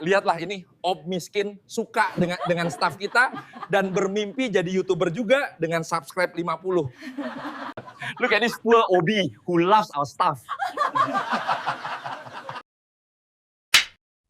Lihatlah ini, Ob miskin suka dengan staff kita dan bermimpi jadi YouTuber juga dengan subscribe 50. Look at this poor Obi who loves our staff.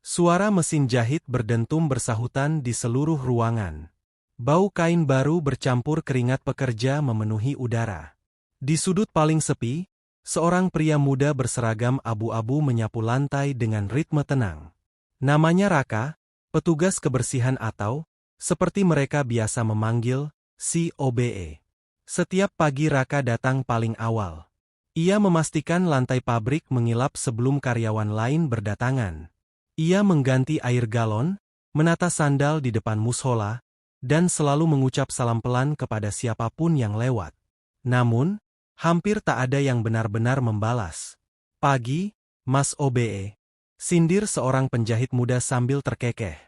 Suara mesin jahit berdentum bersahutan di seluruh ruangan. Bau kain baru bercampur keringat pekerja memenuhi udara. Di sudut paling sepi, seorang pria muda berseragam abu-abu menyapu lantai dengan ritme tenang. Namanya Raka, petugas kebersihan atau, seperti mereka biasa memanggil, si OBE. Setiap pagi Raka datang paling awal. Ia memastikan lantai pabrik mengilap sebelum karyawan lain berdatangan. Ia mengganti air galon, menata sandal di depan mushola, dan selalu mengucap salam pelan kepada siapapun yang lewat. Namun, hampir tak ada yang benar-benar membalas. "Pagi, Mas OBE," sindir seorang penjahit muda sambil terkekeh.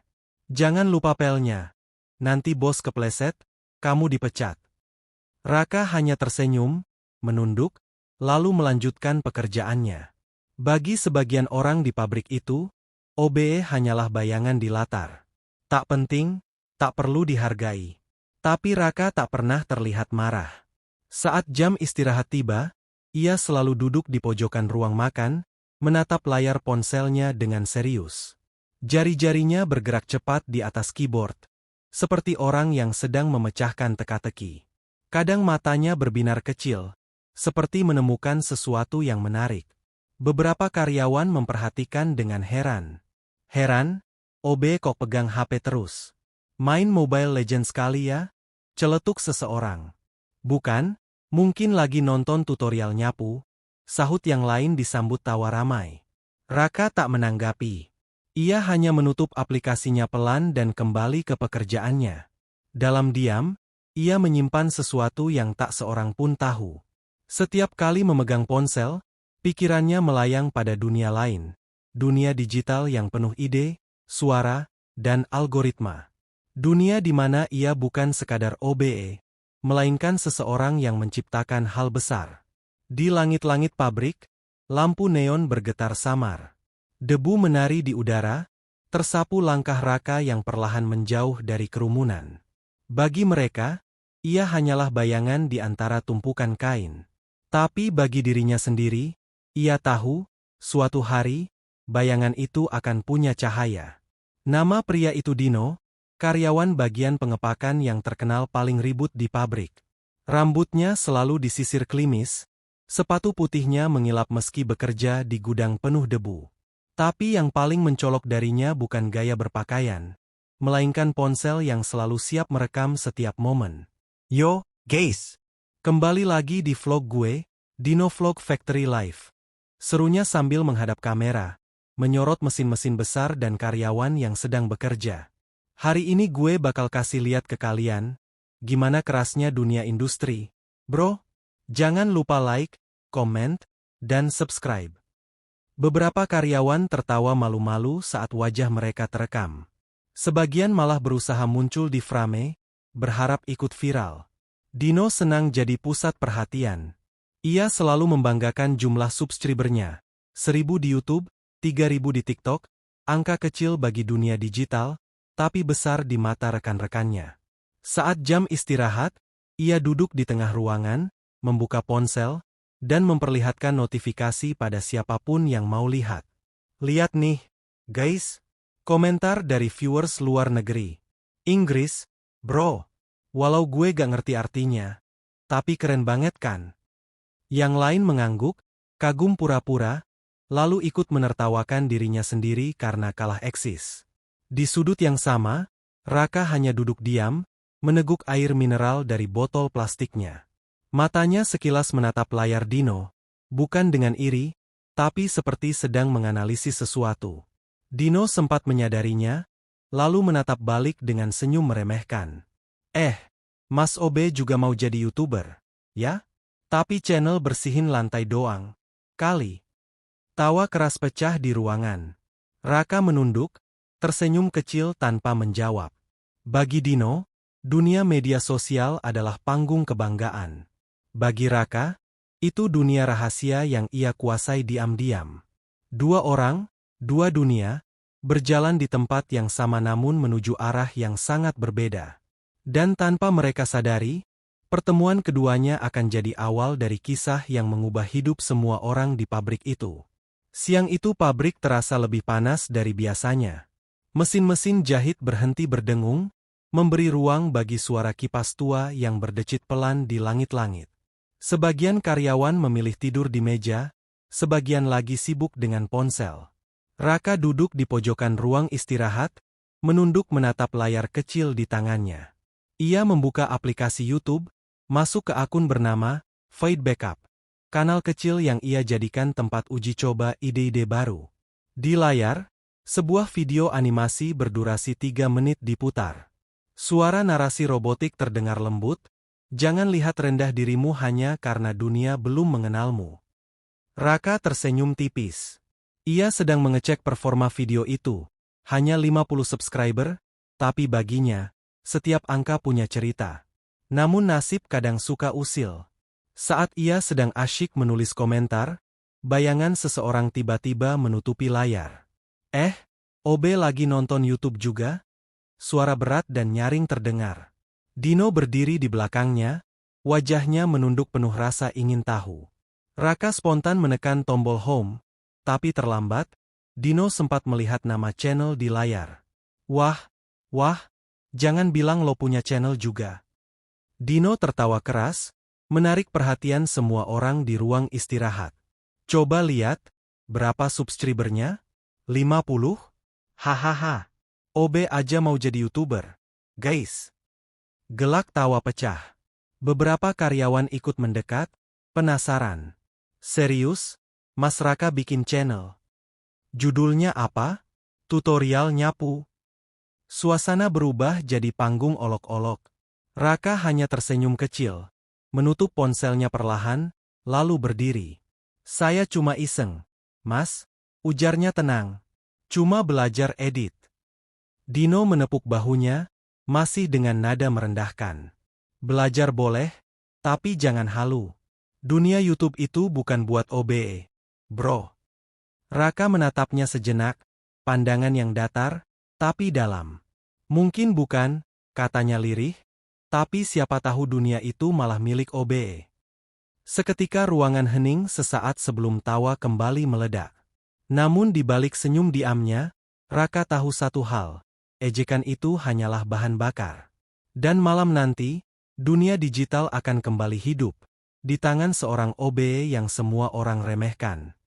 "Jangan lupa pelnya. Nanti bos kepleset, kamu dipecat." Raka hanya tersenyum, menunduk, lalu melanjutkan pekerjaannya. Bagi sebagian orang di pabrik itu, OBE hanyalah bayangan di latar. Tak penting, tak perlu dihargai. Tapi Raka tak pernah terlihat marah. Saat jam istirahat tiba, ia selalu duduk di pojokan ruang makan, menatap layar ponselnya dengan serius. Jari-jarinya bergerak cepat di atas keyboard, seperti orang yang sedang memecahkan teka-teki. Kadang matanya berbinar kecil, seperti menemukan sesuatu yang menarik. Beberapa karyawan memperhatikan dengan heran. "Heran, OB kok pegang HP terus? Main Mobile Legends kali ya?" Celetuk seseorang. "Bukan, mungkin lagi nonton tutorial nyapu," sahut yang lain disambut tawa ramai. Raka tak menanggapi. Ia hanya menutup aplikasinya pelan dan kembali ke pekerjaannya. Dalam diam, ia menyimpan sesuatu yang tak seorang pun tahu. Setiap kali memegang ponsel, pikirannya melayang pada dunia lain. Dunia digital yang penuh ide, suara, dan algoritma. Dunia di mana ia bukan sekadar OBE, melainkan seseorang yang menciptakan hal besar. Di langit-langit pabrik, lampu neon bergetar samar. Debu menari di udara, tersapu langkah Raka yang perlahan menjauh dari kerumunan. Bagi mereka, ia hanyalah bayangan di antara tumpukan kain. Tapi bagi dirinya sendiri, ia tahu, suatu hari, bayangan itu akan punya cahaya. Nama pria itu Dino, karyawan bagian pengepakan yang terkenal paling ribut di pabrik. Rambutnya selalu disisir klimis, sepatu putihnya mengilap meski bekerja di gudang penuh debu. Tapi yang paling mencolok darinya bukan gaya berpakaian, melainkan ponsel yang selalu siap merekam setiap momen. "Yo, guys! Kembali lagi di vlog gue, Dino Vlog Factory Life," serunya sambil menghadap kamera, menyorot mesin-mesin besar dan karyawan yang sedang bekerja. "Hari ini gue bakal kasih lihat ke kalian, gimana kerasnya dunia industri. Bro, jangan lupa like, comment, dan subscribe." Beberapa karyawan tertawa malu-malu saat wajah mereka terekam. Sebagian malah berusaha muncul di frame, berharap ikut viral. Dino senang jadi pusat perhatian. Ia selalu membanggakan jumlah subscribernya. 1.000 di YouTube, 3.000 di TikTok, angka kecil bagi dunia digital, tapi besar di mata rekan-rekannya. Saat jam istirahat, ia duduk di tengah ruangan, membuka ponsel, dan memperlihatkan notifikasi pada siapapun yang mau lihat. "Lihat nih, guys." Komentar dari viewers luar negeri. "Inggris, bro. Walau gue gak ngerti artinya, tapi keren banget kan?" Yang lain mengangguk, kagum pura-pura, lalu ikut menertawakan dirinya sendiri karena kalah eksis. Di sudut yang sama, Raka hanya duduk diam, meneguk air mineral dari botol plastiknya. Matanya sekilas menatap layar Dino, bukan dengan iri, tapi seperti sedang menganalisis sesuatu. Dino sempat menyadarinya, lalu menatap balik dengan senyum meremehkan. Mas OB juga mau jadi YouTuber, ya? Tapi channel bersihin lantai doang. Kali." Tawa keras pecah di ruangan. Raka menunduk, tersenyum kecil tanpa menjawab. Bagi Dino, dunia media sosial adalah panggung kebanggaan. Bagi Raka, itu dunia rahasia yang ia kuasai diam-diam. Dua orang, dua dunia, berjalan di tempat yang sama namun menuju arah yang sangat berbeda. Dan tanpa mereka sadari, pertemuan keduanya akan jadi awal dari kisah yang mengubah hidup semua orang di pabrik itu. Siang itu pabrik terasa lebih panas dari biasanya. Mesin-mesin jahit berhenti berdengung, memberi ruang bagi suara kipas tua yang berdecit pelan di langit-langit. Sebagian karyawan memilih tidur di meja, sebagian lagi sibuk dengan ponsel. Raka duduk di pojokan ruang istirahat, menunduk menatap layar kecil di tangannya. Ia membuka aplikasi YouTube, masuk ke akun bernama Fade Backup, kanal kecil yang ia jadikan tempat uji coba ide-ide baru. Di layar, sebuah video animasi berdurasi 3 menit diputar. Suara narasi robotik terdengar lembut, "Jangan lihat rendah dirimu hanya karena dunia belum mengenalmu." Raka tersenyum tipis. Ia sedang mengecek performa video itu. Hanya 50 subscriber, tapi baginya, setiap angka punya cerita. Namun nasib kadang suka usil. Saat ia sedang asyik menulis komentar, bayangan seseorang tiba-tiba menutupi layar. OB lagi nonton YouTube juga? Suara berat dan nyaring terdengar. Dino berdiri di belakangnya, wajahnya menunduk penuh rasa ingin tahu. Raka spontan menekan tombol home, tapi terlambat, Dino sempat melihat nama channel di layar. Wah, jangan bilang lo punya channel juga. Dino tertawa keras, menarik perhatian semua orang di ruang istirahat. Coba lihat, berapa subscribernya? 50? Hahaha. OB aja mau jadi YouTuber. Guys. Gelak tawa pecah. Beberapa karyawan ikut mendekat, penasaran. Serius? Mas Raka bikin channel. Judulnya apa? Tutorial nyapu. Suasana berubah jadi panggung olok-olok. Raka hanya tersenyum kecil, menutup ponselnya perlahan, lalu berdiri. Saya cuma iseng. Mas, ujarnya tenang. Cuma belajar edit. Dino menepuk bahunya, masih dengan nada merendahkan. Belajar boleh, tapi jangan halu. Dunia YouTube itu bukan buat OBE. Bro. Raka menatapnya sejenak, pandangan yang datar, tapi dalam. Mungkin bukan, katanya lirih, tapi siapa tahu dunia itu malah milik OBE. Seketika ruangan hening sesaat sebelum tawa kembali meledak. Namun di balik senyum diamnya, Raka tahu satu hal, ejekan itu hanyalah bahan bakar. Dan malam nanti, dunia digital akan kembali hidup, di tangan seorang OBE yang semua orang remehkan.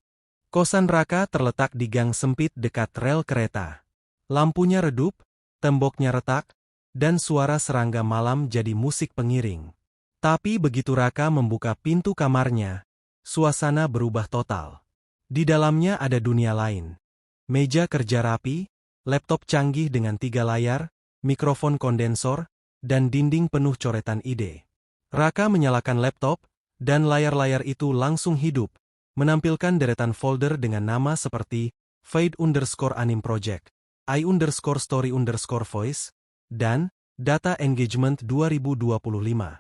Kosan Raka terletak di gang sempit dekat rel kereta. Lampunya redup, temboknya retak, dan suara serangga malam jadi musik pengiring. Tapi begitu Raka membuka pintu kamarnya, suasana berubah total. Di dalamnya ada dunia lain. Meja kerja rapi, laptop canggih dengan 3 layar, mikrofon kondensor, dan dinding penuh coretan ide. Raka menyalakan laptop, dan layar-layar itu langsung hidup, menampilkan deretan folder dengan nama seperti Fade_Anim Project, I_Story_Voice, dan Data Engagement 2025.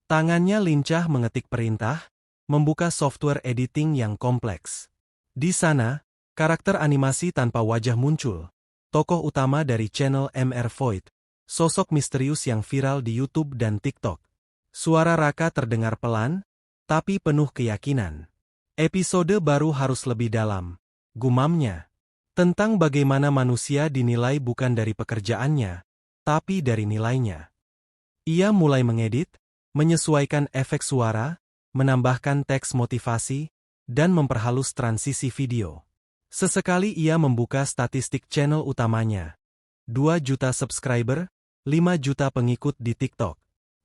Tangannya lincah mengetik perintah, membuka software editing yang kompleks. Di sana, karakter animasi tanpa wajah muncul, tokoh utama dari channel MR Void, sosok misterius yang viral di YouTube dan TikTok. Suara Raka terdengar pelan, tapi penuh keyakinan. Episode baru harus lebih dalam, gumamnya. Tentang bagaimana manusia dinilai bukan dari pekerjaannya, tapi dari nilainya. Ia mulai mengedit, menyesuaikan efek suara, menambahkan teks motivasi, dan memperhalus transisi video. Sesekali ia membuka statistik channel utamanya. 2 juta subscriber, 5 juta pengikut di TikTok.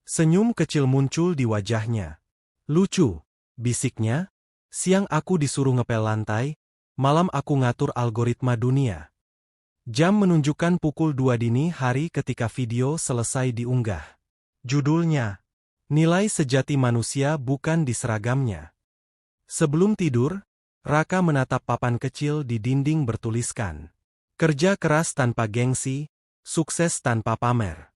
Senyum kecil muncul di wajahnya. Lucu, bisiknya. Siang aku disuruh ngepel lantai, malam aku ngatur algoritma dunia. Jam menunjukkan pukul 2 dini hari ketika video selesai diunggah. Judulnya, Nilai Sejati Manusia Bukan di Seragamnya. Sebelum tidur, Raka menatap papan kecil di dinding bertuliskan, kerja keras tanpa gengsi, sukses tanpa pamer.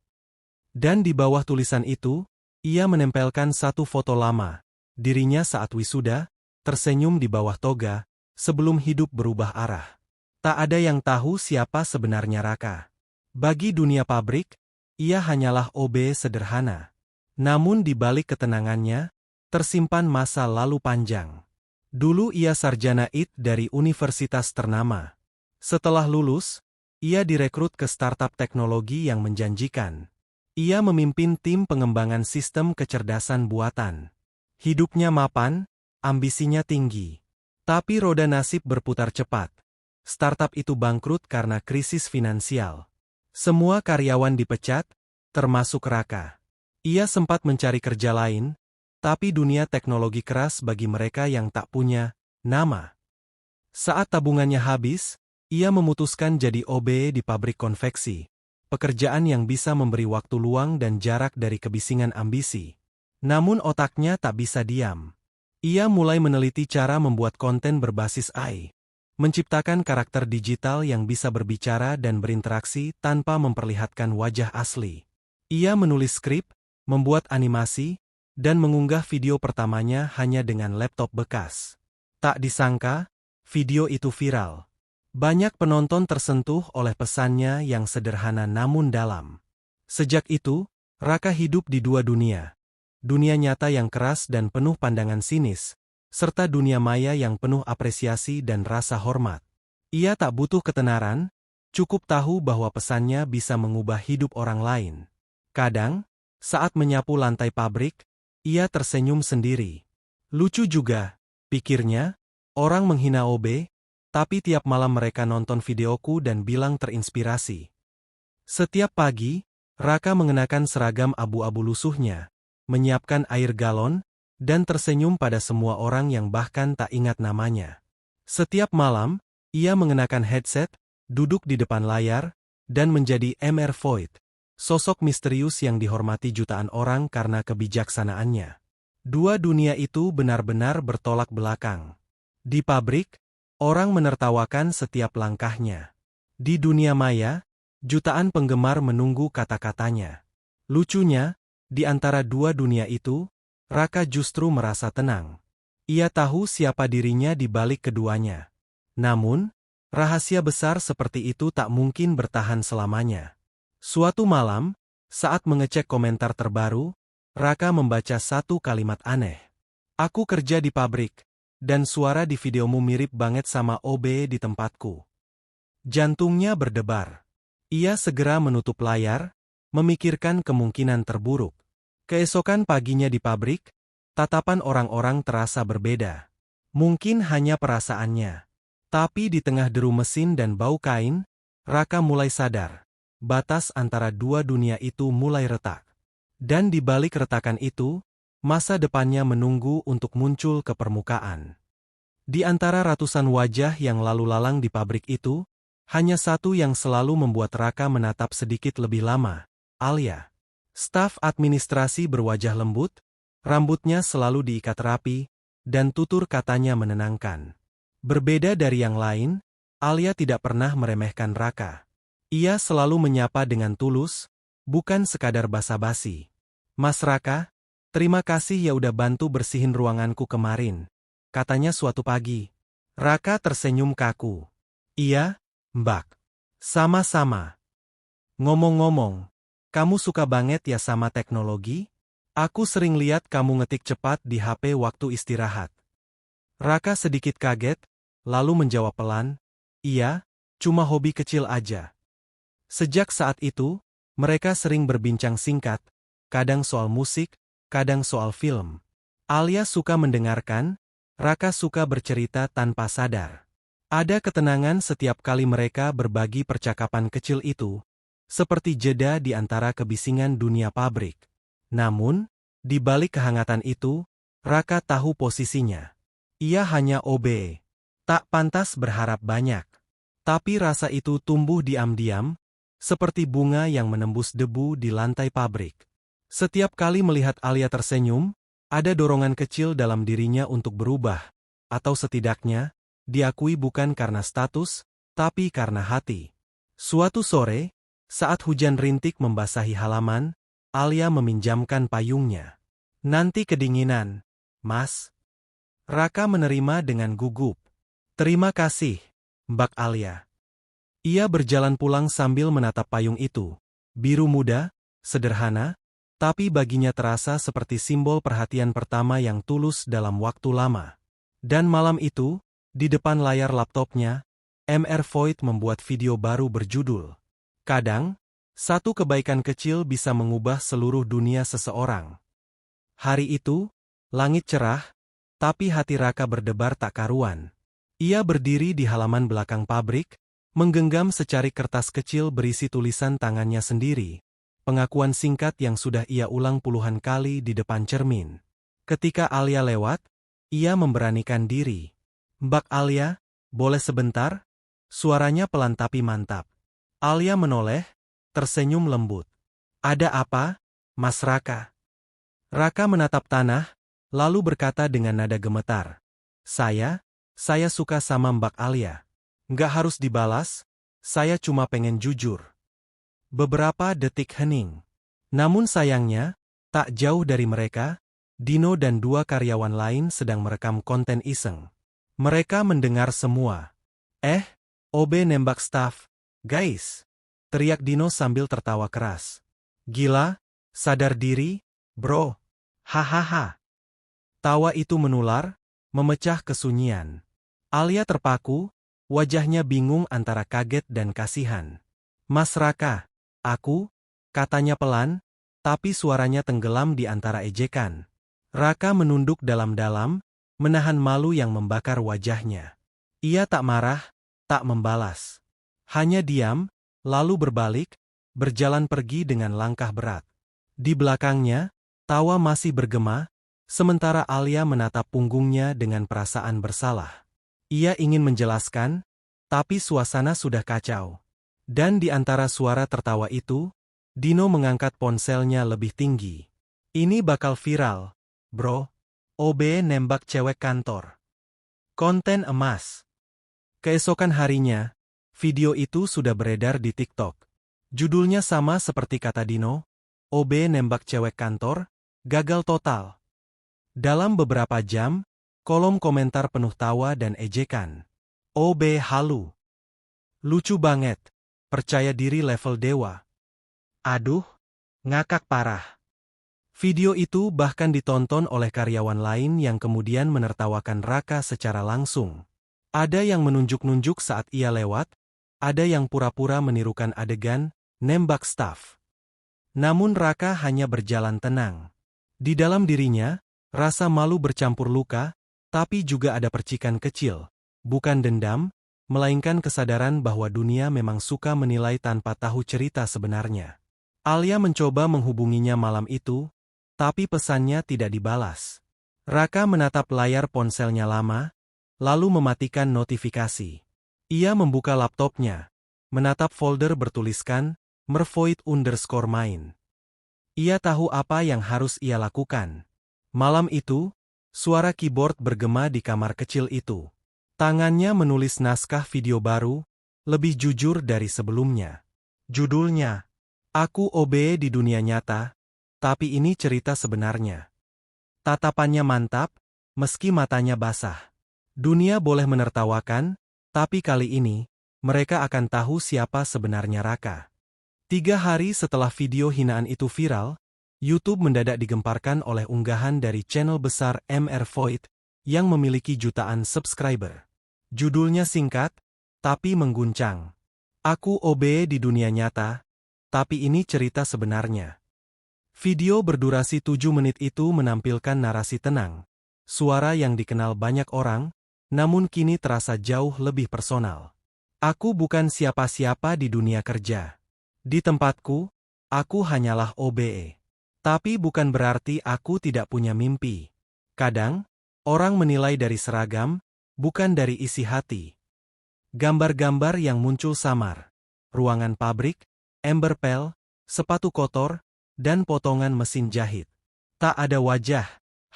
Dan di bawah tulisan itu, ia menempelkan satu foto lama, dirinya saat wisuda, tersenyum di bawah toga, sebelum hidup berubah arah. Tak ada yang tahu siapa sebenarnya Raka. Bagi dunia pabrik, ia hanyalah OB sederhana. Namun di balik ketenangannya, tersimpan masa lalu panjang. Dulu ia sarjana IT dari universitas ternama. Setelah lulus, ia direkrut ke startup teknologi yang menjanjikan. Ia memimpin tim pengembangan sistem kecerdasan buatan. Hidupnya mapan, ambisinya tinggi. Tapi roda nasib berputar cepat. Startup itu bangkrut karena krisis finansial. Semua karyawan dipecat, termasuk Raka. Ia sempat mencari kerja lain, tapi dunia teknologi keras bagi mereka yang tak punya nama. Saat tabungannya habis, ia memutuskan jadi OB di pabrik konveksi. Pekerjaan yang bisa memberi waktu luang dan jarak dari kebisingan ambisi. Namun otaknya tak bisa diam. Ia mulai meneliti cara membuat konten berbasis AI. Menciptakan karakter digital yang bisa berbicara dan berinteraksi tanpa memperlihatkan wajah asli. Ia menulis skrip, membuat animasi, dan mengunggah video pertamanya hanya dengan laptop bekas. Tak disangka, video itu viral. Banyak penonton tersentuh oleh pesannya yang sederhana namun dalam. Sejak itu, Raka hidup di dua dunia. Dunia nyata yang keras dan penuh pandangan sinis, serta dunia maya yang penuh apresiasi dan rasa hormat. Ia tak butuh ketenaran, cukup tahu bahwa pesannya bisa mengubah hidup orang lain. Kadang, saat menyapu lantai pabrik, ia tersenyum sendiri. Lucu juga, pikirnya, orang menghina OB, tapi tiap malam mereka nonton videoku dan bilang terinspirasi. Setiap pagi, Raka mengenakan seragam abu-abu lusuhnya, menyiapkan air galon, dan tersenyum pada semua orang yang bahkan tak ingat namanya. Setiap malam, ia mengenakan headset, duduk di depan layar, dan menjadi Mr. Void, sosok misterius yang dihormati jutaan orang karena kebijaksanaannya. Dua dunia itu benar-benar bertolak belakang. Di pabrik, orang menertawakan setiap langkahnya. Di dunia maya, jutaan penggemar menunggu kata-katanya. Lucunya, di antara dua dunia itu, Raka justru merasa tenang. Ia tahu siapa dirinya di balik keduanya. Namun, rahasia besar seperti itu tak mungkin bertahan selamanya. Suatu malam, saat mengecek komentar terbaru, Raka membaca satu kalimat aneh. "Aku kerja di pabrik, dan suara di videomu mirip banget sama OB di tempatku." Jantungnya berdebar. Ia segera menutup layar, memikirkan kemungkinan terburuk. Keesokan paginya di pabrik, tatapan orang-orang terasa berbeda. Mungkin hanya perasaannya. Tapi di tengah deru mesin dan bau kain, Raka mulai sadar. Batas antara dua dunia itu mulai retak. Dan di balik retakan itu, masa depannya menunggu untuk muncul ke permukaan. Di antara ratusan wajah yang lalu lalang di pabrik itu, hanya satu yang selalu membuat Raka menatap sedikit lebih lama, Alia. Staf administrasi berwajah lembut, rambutnya selalu diikat rapi, dan tutur katanya menenangkan. Berbeda dari yang lain, Alia tidak pernah meremehkan Raka. Ia selalu menyapa dengan tulus, bukan sekadar basa-basi. "Mas Raka, terima kasih ya udah bantu bersihin ruanganku kemarin," katanya suatu pagi. Raka tersenyum kaku. "Iya, Mbak. Sama-sama. Ngomong-ngomong, kamu suka banget ya sama teknologi? Aku sering lihat kamu ngetik cepat di HP waktu istirahat." Raka sedikit kaget, lalu menjawab pelan, "Iya, cuma hobi kecil aja." Sejak saat itu, mereka sering berbincang singkat, kadang soal musik, kadang soal film. Alia suka mendengarkan, Raka suka bercerita tanpa sadar. Ada ketenangan setiap kali mereka berbagi percakapan kecil itu, seperti jeda di antara kebisingan dunia pabrik. Namun, di balik kehangatan itu, Raka tahu posisinya. Ia hanya OB. Tak pantas berharap banyak. Tapi rasa itu tumbuh diam-diam, seperti bunga yang menembus debu di lantai pabrik. Setiap kali melihat Alia tersenyum, ada dorongan kecil dalam dirinya untuk berubah, atau setidaknya, diakui bukan karena status, tapi karena hati. Suatu sore, saat hujan rintik membasahi halaman, Alia meminjamkan payungnya. "Nanti kedinginan, Mas." Raka menerima dengan gugup. "Terima kasih, Mbak Alia." Ia berjalan pulang sambil menatap payung itu. Biru muda, sederhana, tapi baginya terasa seperti simbol perhatian pertama yang tulus dalam waktu lama. Dan malam itu, di depan layar laptopnya, Mr. Void membuat video baru berjudul "Kadang, satu kebaikan kecil bisa mengubah seluruh dunia seseorang." Hari itu, langit cerah, tapi hati Raka berdebar tak karuan. Ia berdiri di halaman belakang pabrik, menggenggam secari kertas kecil berisi tulisan tangannya sendiri, pengakuan singkat yang sudah ia ulang puluhan kali di depan cermin. Ketika Alia lewat, ia memberanikan diri. "Mbak Alia, boleh sebentar?" Suaranya pelan tapi mantap. Alia menoleh, tersenyum lembut. "Ada apa, Mas Raka?" Raka menatap tanah, lalu berkata dengan nada gemetar. Saya suka sama Mbak Alia." "Nggak harus dibalas, saya cuma pengen jujur." Beberapa detik hening. Namun sayangnya, tak jauh dari mereka, Dino dan dua karyawan lain sedang merekam konten iseng. Mereka mendengar semua. OB nembak staf, guys!" teriak Dino sambil tertawa keras. "Gila, sadar diri, bro. Hahaha." Tawa itu menular, memecah kesunyian. Alia terpaku, wajahnya bingung antara kaget dan kasihan. "Mas Raka, aku," katanya pelan, tapi suaranya tenggelam di antara ejekan. Raka menunduk dalam-dalam, menahan malu yang membakar wajahnya. Ia tak marah, tak membalas. Hanya diam, lalu berbalik, berjalan pergi dengan langkah berat. Di belakangnya, tawa masih bergema, sementara Alia menatap punggungnya dengan perasaan bersalah. Ia ingin menjelaskan, tapi suasana sudah kacau. Dan di antara suara tertawa itu, Dino mengangkat ponselnya lebih tinggi. "Ini bakal viral, bro. OB nembak cewek kantor. Konten emas." Keesokan harinya, video itu sudah beredar di TikTok. Judulnya sama seperti kata Dino, OB nembak cewek kantor, gagal total. Dalam beberapa jam, kolom komentar penuh tawa dan ejekan. "OB halu. Lucu banget. Percaya diri level dewa. Aduh, ngakak parah." Video itu bahkan ditonton oleh karyawan lain yang kemudian menertawakan Raka secara langsung. Ada yang menunjuk-nunjuk saat ia lewat, ada yang pura-pura menirukan adegan nembak staf. Namun Raka hanya berjalan tenang. Di dalam dirinya, rasa malu bercampur luka, tapi juga ada percikan kecil, bukan dendam, melainkan kesadaran bahwa dunia memang suka menilai tanpa tahu cerita sebenarnya. Alia mencoba menghubunginya malam itu, tapi pesannya tidak dibalas. Raka menatap layar ponselnya lama, lalu mematikan notifikasi. Ia membuka laptopnya, menatap folder bertuliskan, _main. Ia tahu apa yang harus ia lakukan. Malam itu, suara keyboard bergema di kamar kecil itu. Tangannya menulis naskah video baru, lebih jujur dari sebelumnya. Judulnya, Aku OB di dunia nyata, tapi ini cerita sebenarnya. Tatapannya mantap, meski matanya basah. Dunia boleh menertawakan, tapi kali ini, mereka akan tahu siapa sebenarnya Raka. 3 hari setelah video hinaan itu viral, YouTube mendadak digemparkan oleh unggahan dari channel besar Mr. Void yang memiliki jutaan subscriber. Judulnya singkat, tapi mengguncang. Aku OB di dunia nyata, tapi ini cerita sebenarnya. Video berdurasi 7 menit itu menampilkan narasi tenang, suara yang dikenal banyak orang, namun kini terasa jauh lebih personal. Aku bukan siapa-siapa di dunia kerja. Di tempatku, aku hanyalah OBE. Tapi bukan berarti aku tidak punya mimpi. Kadang, orang menilai dari seragam, bukan dari isi hati. Gambar-gambar yang muncul samar. Ruangan pabrik, ember pel, sepatu kotor, dan potongan mesin jahit. Tak ada wajah,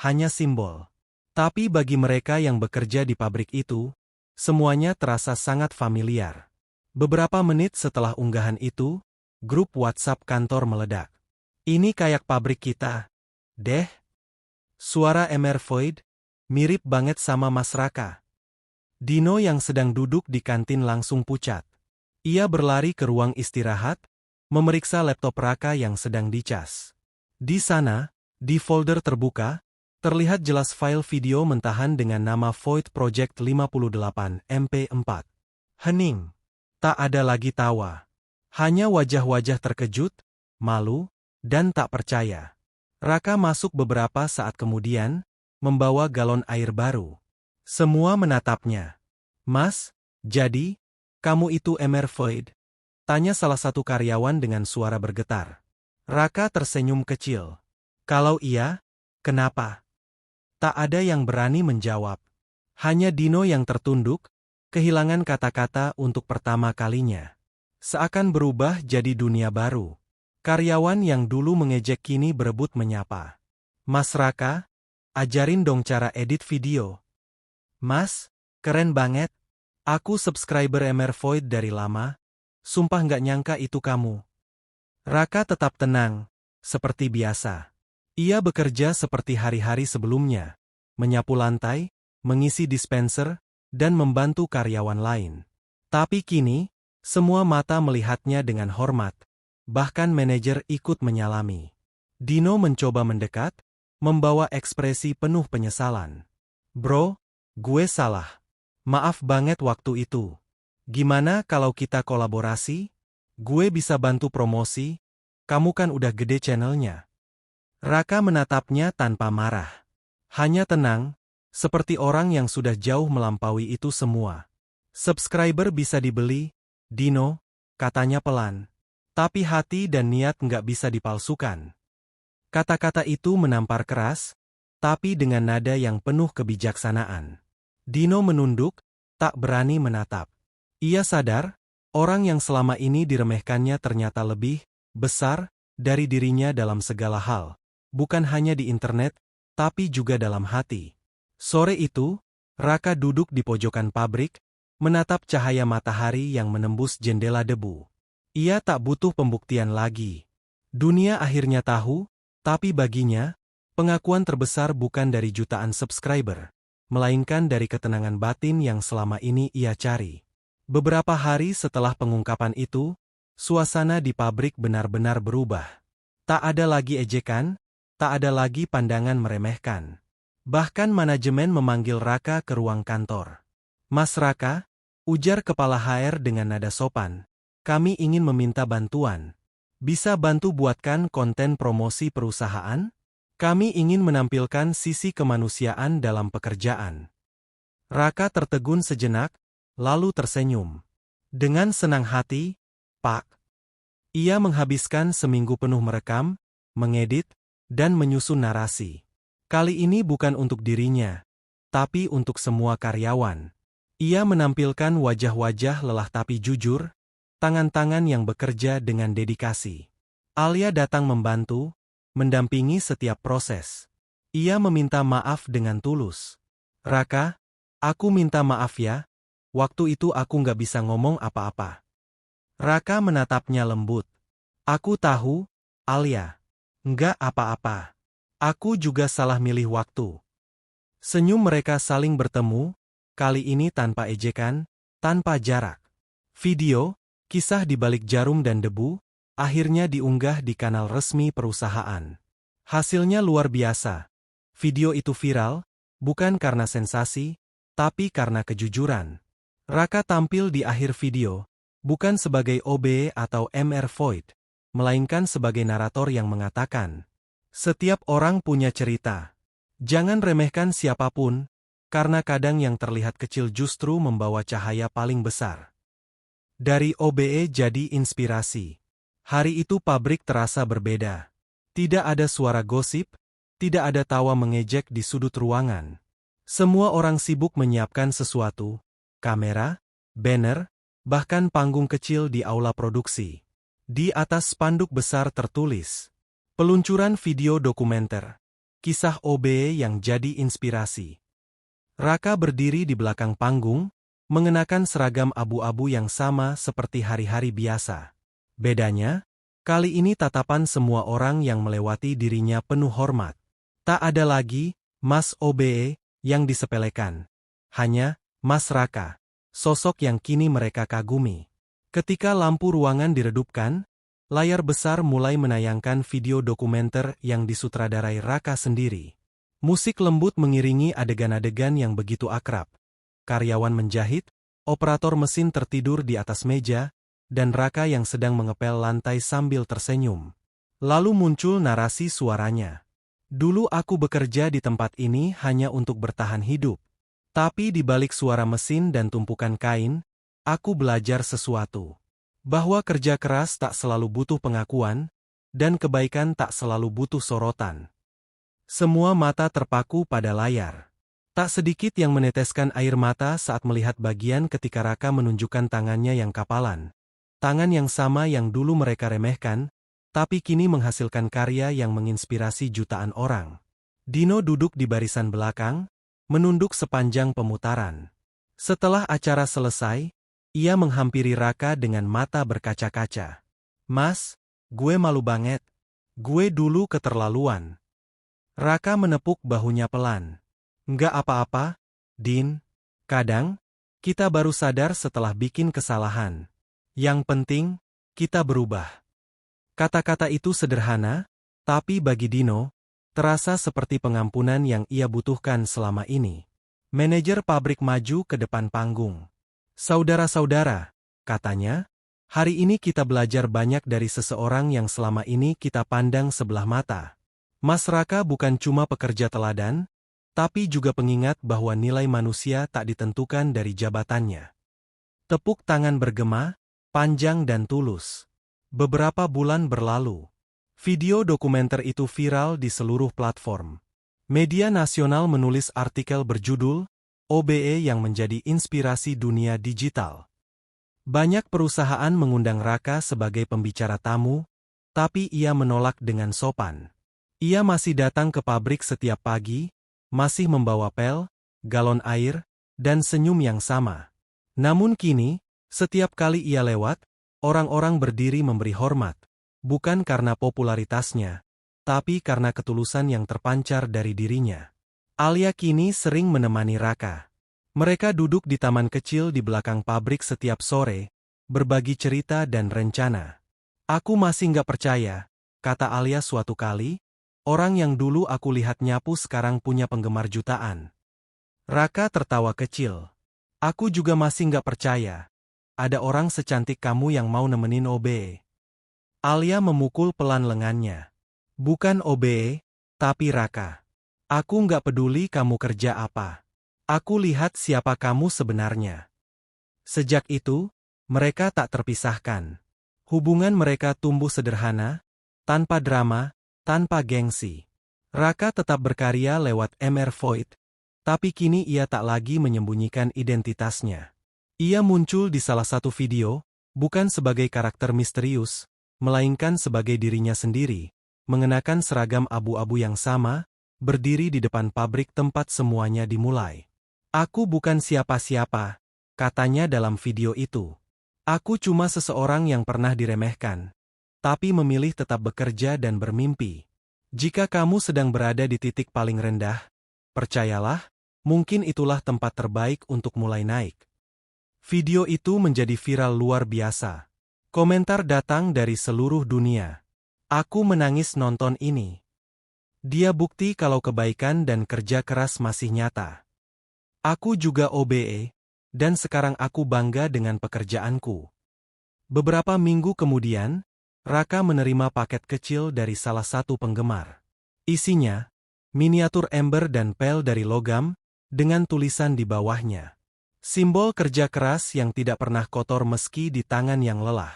hanya simbol. Tapi bagi mereka yang bekerja di pabrik itu, semuanya terasa sangat familiar. Beberapa menit setelah unggahan itu, grup WhatsApp kantor meledak. Ini kayak pabrik kita, deh. Suara Mr. Void, mirip banget sama Mas Raka. Dino yang sedang duduk di kantin langsung pucat. Ia berlari ke ruang istirahat, memeriksa laptop Raka yang sedang dicas. Di sana, di folder terbuka, terlihat jelas file video mentahan dengan nama Void Project 58 MP4. Hening. Tak ada lagi tawa. Hanya wajah-wajah terkejut, malu, dan tak percaya. Raka masuk beberapa saat kemudian, membawa galon air baru. Semua menatapnya. Mas, jadi, kamu itu Emer Void? Tanya salah satu karyawan dengan suara bergetar. Raka tersenyum kecil. Kalau iya, kenapa? Tak ada yang berani menjawab. Hanya Dino yang tertunduk, kehilangan kata-kata untuk pertama kalinya. Seakan berubah jadi dunia baru. Karyawan yang dulu mengejek kini berebut menyapa. Mas Raka, ajarin dong cara edit video. Mas, keren banget. Aku subscriber Emer Void dari lama. Sumpah nggak nyangka itu kamu. Raka tetap tenang, seperti biasa. Ia bekerja seperti hari-hari sebelumnya. Menyapu lantai, mengisi dispenser, dan membantu karyawan lain. Tapi kini, semua mata melihatnya dengan hormat. Bahkan manajer ikut menyalami. Dino mencoba mendekat, membawa ekspresi penuh penyesalan. Bro, gue salah. Maaf banget waktu itu. Gimana kalau kita kolaborasi? Gue bisa bantu promosi, kamu kan udah gede channelnya. Raka menatapnya tanpa marah. Hanya tenang, seperti orang yang sudah jauh melampaui itu semua. Subscriber bisa dibeli, Dino, katanya pelan. Tapi hati dan niat nggak bisa dipalsukan. Kata-kata itu menampar keras, tapi dengan nada yang penuh kebijaksanaan. Dino menunduk, tak berani menatap. Ia sadar, orang yang selama ini diremehkannya ternyata lebih besar dari dirinya dalam segala hal. Bukan hanya di internet, tapi juga dalam hati. Sore itu, Raka duduk di pojokan pabrik, menatap cahaya matahari yang menembus jendela debu. Ia tak butuh pembuktian lagi. Dunia akhirnya tahu, tapi baginya, pengakuan terbesar bukan dari jutaan subscriber, melainkan dari ketenangan batin yang selama ini ia cari. Beberapa hari setelah pengungkapan itu, suasana di pabrik benar-benar berubah. Tak ada lagi ejekan, tak ada lagi pandangan meremehkan. Bahkan manajemen memanggil Raka ke ruang kantor. Mas Raka, ujar kepala HR dengan nada sopan, kami ingin meminta bantuan. Bisa bantu buatkan konten promosi perusahaan? Kami ingin menampilkan sisi kemanusiaan dalam pekerjaan. Raka tertegun sejenak, lalu tersenyum. Dengan senang hati, Pak. Ia menghabiskan seminggu penuh merekam, mengedit, dan menyusun narasi. Kali ini bukan untuk dirinya, tapi untuk semua karyawan. Ia menampilkan wajah-wajah lelah tapi jujur, tangan-tangan yang bekerja dengan dedikasi. Alia datang membantu, mendampingi setiap proses. Ia meminta maaf dengan tulus. Raka, aku minta maaf ya, waktu itu aku nggak bisa ngomong apa-apa. Raka menatapnya lembut. Aku tahu, Alia. Nggak apa-apa. Aku juga salah milih waktu. Senyum mereka saling bertemu, kali ini tanpa ejekan, tanpa jarak. Video, kisah di balik jarum dan debu, akhirnya diunggah di kanal resmi perusahaan. Hasilnya luar biasa. Video itu viral, bukan karena sensasi, tapi karena kejujuran. Raka tampil di akhir video, bukan sebagai OB atau Emer Void, melainkan sebagai narator yang mengatakan, setiap orang punya cerita. Jangan remehkan siapapun, karena kadang yang terlihat kecil justru membawa cahaya paling besar. Dari OBE jadi inspirasi. Hari itu pabrik terasa berbeda. Tidak ada suara gosip, tidak ada tawa mengejek di sudut ruangan. Semua orang sibuk menyiapkan sesuatu, kamera, banner, bahkan panggung kecil di aula produksi. Di atas spanduk besar tertulis, peluncuran video dokumenter, kisah OBE yang jadi inspirasi. Raka berdiri di belakang panggung, mengenakan seragam abu-abu yang sama seperti hari-hari biasa. Bedanya, kali ini tatapan semua orang yang melewati dirinya penuh hormat. Tak ada lagi, Mas OBE, yang disepelekan. Hanya, Mas Raka, sosok yang kini mereka kagumi. Ketika lampu ruangan diredupkan, layar besar mulai menayangkan video dokumenter yang disutradarai Raka sendiri. Musik lembut mengiringi adegan-adegan yang begitu akrab. Karyawan menjahit, operator mesin tertidur di atas meja, dan Raka yang sedang mengepel lantai sambil tersenyum. Lalu muncul narasi suaranya. Dulu aku bekerja di tempat ini hanya untuk bertahan hidup. Tapi di balik suara mesin dan tumpukan kain, aku belajar sesuatu. Bahwa kerja keras tak selalu butuh pengakuan, dan kebaikan tak selalu butuh sorotan. Semua mata terpaku pada layar. Tak sedikit yang meneteskan air mata saat melihat bagian ketika Raka menunjukkan tangannya yang kapalan. Tangan yang sama yang dulu mereka remehkan, tapi kini menghasilkan karya yang menginspirasi jutaan orang. Dino duduk di barisan belakang, menunduk sepanjang pemutaran. Setelah acara selesai, ia menghampiri Raka dengan mata berkaca-kaca. Mas, gue malu banget. Gue dulu keterlaluan. Raka menepuk bahunya pelan. Nggak apa-apa, Din. Kadang, kita baru sadar setelah bikin kesalahan. Yang penting, kita berubah. Kata-kata itu sederhana, tapi bagi Dino, terasa seperti pengampunan yang ia butuhkan selama ini. Manajer pabrik maju ke depan panggung. Saudara-saudara, katanya, hari ini kita belajar banyak dari seseorang yang selama ini kita pandang sebelah mata. Mas Raka bukan cuma pekerja teladan, tapi juga pengingat bahwa nilai manusia tak ditentukan dari jabatannya. Tepuk tangan bergema, panjang dan tulus. Beberapa bulan berlalu. Video dokumenter itu viral di seluruh platform. Media nasional menulis artikel berjudul, OBE yang menjadi inspirasi dunia digital. Banyak perusahaan mengundang Raka sebagai pembicara tamu, tapi ia menolak dengan sopan. Ia masih datang ke pabrik setiap pagi, masih membawa pel, galon air, dan senyum yang sama. Namun kini, setiap kali ia lewat, orang-orang berdiri memberi hormat, bukan karena popularitasnya, tapi karena ketulusan yang terpancar dari dirinya. Alia kini sering menemani Raka. Mereka duduk di taman kecil di belakang pabrik setiap sore, berbagi cerita dan rencana. Aku masih nggak percaya, kata Alia suatu kali, orang yang dulu aku lihat nyapu sekarang punya penggemar jutaan. Raka tertawa kecil. Aku juga masih nggak percaya. Ada orang secantik kamu yang mau nemenin OBE. Alia memukul pelan lengannya. Bukan OBE, tapi Raka. Aku nggak peduli kamu kerja apa. Aku lihat siapa kamu sebenarnya. Sejak itu, mereka tak terpisahkan. Hubungan mereka tumbuh sederhana, tanpa drama, tanpa gengsi. Raka tetap berkarya lewat MR Void, tapi kini ia tak lagi menyembunyikan identitasnya. Ia muncul di salah satu video, bukan sebagai karakter misterius, melainkan sebagai dirinya sendiri, mengenakan seragam abu-abu yang sama, berdiri di depan pabrik tempat semuanya dimulai. Aku bukan siapa-siapa, katanya dalam video itu. Aku cuma seseorang yang pernah diremehkan, tapi memilih tetap bekerja dan bermimpi. Jika kamu sedang berada di titik paling rendah, percayalah, mungkin itulah tempat terbaik untuk mulai naik. Video itu menjadi viral luar biasa. Komentar datang dari seluruh dunia. Aku menangis nonton ini. Dia bukti kalau kebaikan dan kerja keras masih nyata. Aku juga OBE, dan sekarang aku bangga dengan pekerjaanku. Beberapa minggu kemudian, Raka menerima paket kecil dari salah satu penggemar. Isinya, miniatur ember dan pel dari logam, dengan tulisan di bawahnya. Simbol kerja keras yang tidak pernah kotor meski di tangan yang lelah.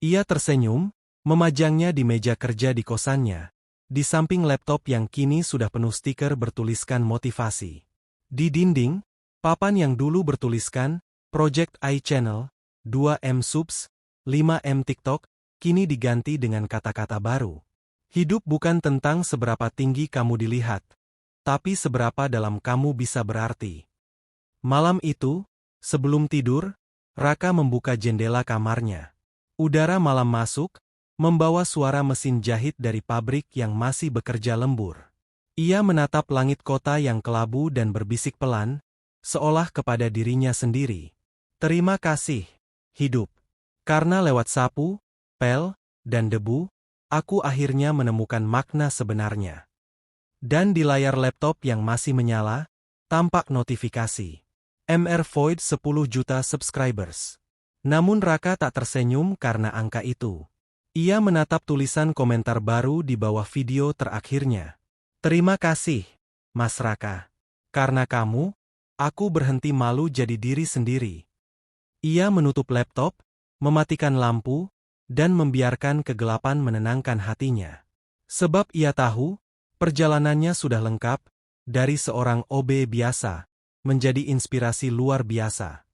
Ia tersenyum, memajangnya di meja kerja di kosannya, di samping laptop yang kini sudah penuh stiker bertuliskan motivasi. Di dinding, papan yang dulu bertuliskan, Project I Channel, 2M Subs, 5M TikTok, kini diganti dengan kata-kata baru. Hidup bukan tentang seberapa tinggi kamu dilihat, tapi seberapa dalam kamu bisa berarti. Malam itu, sebelum tidur, Raka membuka jendela kamarnya. Udara malam masuk, membawa suara mesin jahit dari pabrik yang masih bekerja lembur. Ia menatap langit kota yang kelabu dan berbisik pelan, seolah kepada dirinya sendiri. Terima kasih, hidup. Karena lewat sapu, pel, dan debu, aku akhirnya menemukan makna sebenarnya. Dan di layar laptop yang masih menyala, tampak notifikasi. MR Void 10 juta subscribers. Namun Raka tak tersenyum karena angka itu. Ia menatap tulisan komentar baru di bawah video terakhirnya. Terima kasih, Mas Raka. Karena kamu, aku berhenti malu jadi diri sendiri. Ia menutup laptop, mematikan lampu, dan membiarkan kegelapan menenangkan hatinya. Sebab ia tahu, perjalanannya sudah lengkap, dari seorang OB biasa, menjadi inspirasi luar biasa.